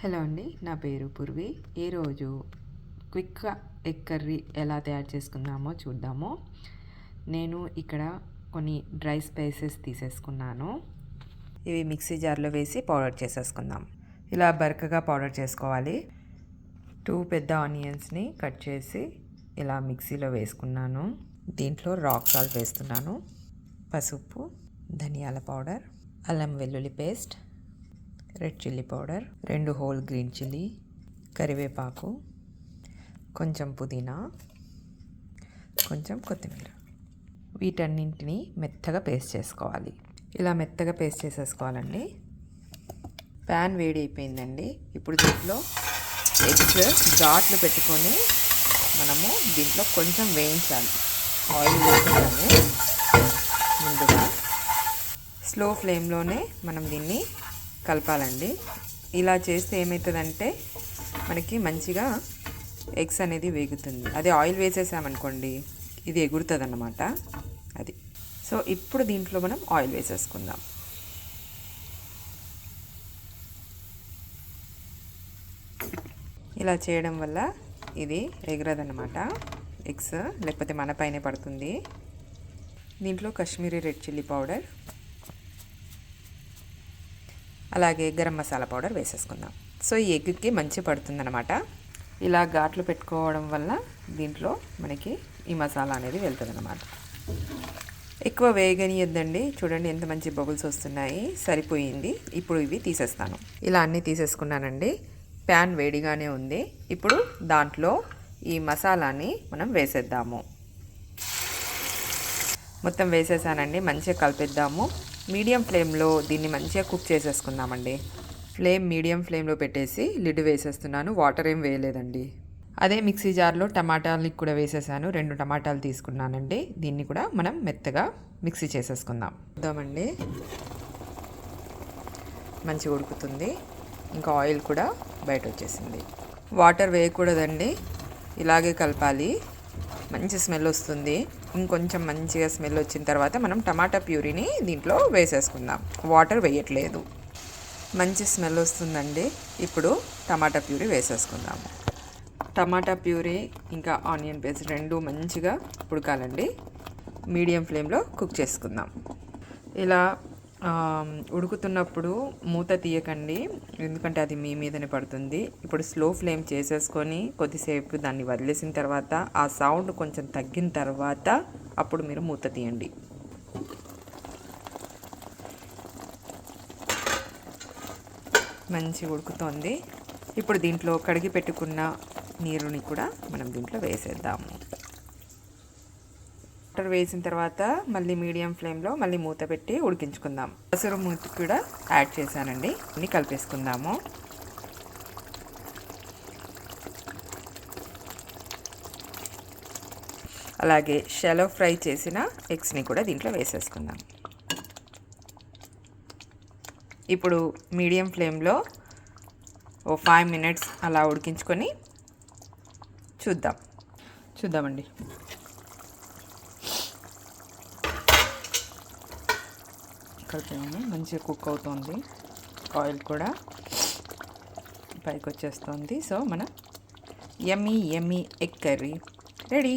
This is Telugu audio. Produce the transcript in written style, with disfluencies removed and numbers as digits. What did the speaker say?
హలో అండి, నా పేరు పూర్వి. ఈరోజు క్విక్గా ఎగ్ కర్రీ ఎలా తయారు చేసుకుందామో చూద్దాము. నేను ఇక్కడ కొన్ని డ్రై స్పైసెస్ తీసేసుకున్నాను. ఇవి మిక్సీ జార్లో వేసి పౌడర్ చేసేసుకుందాం. ఇలా బరకగా పౌడర్ చేసుకోవాలి. 2 పెద్ద ఆనియన్స్ని కట్ చేసి ఇలా మిక్సీలో వేసుకున్నాను. దీంట్లో రాక్ సాల్ట్ వేస్తున్నాను, పసుపు, ధనియాల పౌడర్, అల్లం వెల్లుల్లి paste, red chilli powder, 2 whole green chilli, కరివేపాకు, కొంచెం పుదీనా, కొంచెం కొత్తిమీర. వీటన్నింటినీ మెత్తగా పేస్ట్ చేసుకోవాలి. ఇలా మెత్తగా పేస్ట్ చేసేసుకోవాలండి. ప్యాన్ వేడి అయిపోయిందండి. ఇప్పుడు దీంట్లో ఎగ్స్ ఘాట్లు పెట్టుకొని మనము దీంట్లో కొంచెం వేయించాలి. ఆయిల్ వేసుకున్నాము. ముందుగా స్లో ఫ్లేమ్లోనే మనం దీన్ని కలపాలండి. ఇలా చేస్తే ఏమవుతుందంటే మనకి మంచిగా ఎగ్స్ అనేది వేగుతుంది. అదే ఆయిల్ వేసేసామనుకోండి ఇది ఎగురుతుంది అన్నమాట. అది సో ఇప్పుడు దీంట్లో మనం ఆయిల్ వేసేసుకుందాం. ఇలా చేయడం వల్ల ఇది ఎగరదన్నమాట ఎగ్స్, లేకపోతే మన పైనే పడుతుంది. దీంట్లో కాశ్మీరీ రెడ్ చిల్లీ పౌడర్, అలాగే గరం మసాలా పౌడర్ వేసేసుకుందాం. సో ఈ ఎగ్కి మంచి పడుతుందన్నమాట. ఇలా ఘాట్లు పెట్టుకోవడం వల్ల దీంట్లో మనకి ఈ మసాలా అనేది వెళ్తుందన్నమాట. ఎక్కువ వేగనియద్దండి. చూడండి ఎంత మంచి బబుల్స్ వస్తున్నాయి. సరిపోయింది. ఇప్పుడు ఇవి తీసేస్తాను. ఇలా అన్నీ తీసేసుకున్నానండి. ప్యాన్ వేడిగానే ఉంది. ఇప్పుడు దాంట్లో ఈ మసాలాని మనం వేసేద్దాము. మొత్తం వేసేసానండి. మంచిగా కలిపేద్దాము. మీడియం ఫ్లేమ్లో దీన్ని మంచిగా కుక్ చేసేసుకుందామండి. ఫ్లేమ్ మీడియం ఫ్లేమ్లో పెట్టేసి లిడ్ వేసేస్తున్నాను. వాటర్ ఏం వేయలేదండి. అదే మిక్సీ జార్లో టమాటాలు కూడా వేసేసాను. 2 టమాటాలు తీసుకున్నానండి. దీన్ని కూడా మనం మెత్తగా మిక్సీ చేసేసుకుందాం. చూద్దామండి, మంచిగా ఉడుకుతుంది. ఇంకా ఆయిల్ కూడా బయట వచ్చేసింది. వాటర్ వేయకూడదండి, ఇలాగే కలపాలి. మంచి స్మెల్ వస్తుంది. ఇంకొంచెం మంచిగా స్మెల్ వచ్చిన తర్వాత మనం టమాటా ప్యూరీని దీంట్లో వేసేసుకుందాం. వాటర్ వేయట్లేదు. మంచి స్మెల్ వస్తుందండి. ఇప్పుడు టమాటా ప్యూరీ వేసేసుకుందాము. టమాటా ప్యూరీ ఇంకా ఆనియన్ పేస్ట్ 2 మంచిగా ఉడకాలండి. మీడియం ఫ్లేమ్లో కుక్ చేసుకుందాం. ఇలా ఉడుకుతున్నప్పుడు మూత తీయకండి, ఎందుకంటే అది మీ మీదనే పడుతుంది. ఇప్పుడు స్లో ఫ్లేమ్ చేసేసుకొని కొద్దిసేపు దాన్ని వదిలేసిన తర్వాత ఆ సౌండ్ కొంచెం తగ్గిన తర్వాత అప్పుడు మీరు మూత తీయండి. మంచి ఉడుకుతోంది. ఇప్పుడు దీంట్లో కడిగి పెట్టుకున్న నీరుని కూడా మనం దీంట్లో వేసేద్దాము. వాటర్ వేసిన తర్వాత మళ్ళీ మీడియం ఫ్లేమ్లో మళ్ళీ మూత పెట్టి ఉడికించుకుందాం. పసురు మూత కూడా యాడ్ చేశానండి. అన్ని కలిపేసుకుందాము. అలాగే షాలో ఫ్రై చేసిన ఎగ్స్ని కూడా దీంట్లో వేసేసుకుందాం. ఇప్పుడు మీడియం ఫ్లేమ్లో 5 మినిట్స్ అలా ఉడికించుకొని చూద్దామండి. కలిపాము. మంచిగా కుక్ అవుతుంది. ఆయిల్ కూడా పైకి వచ్చేస్తుంది. సో మన యమ్మీ ఎగ్ కర్రీ రెడీ.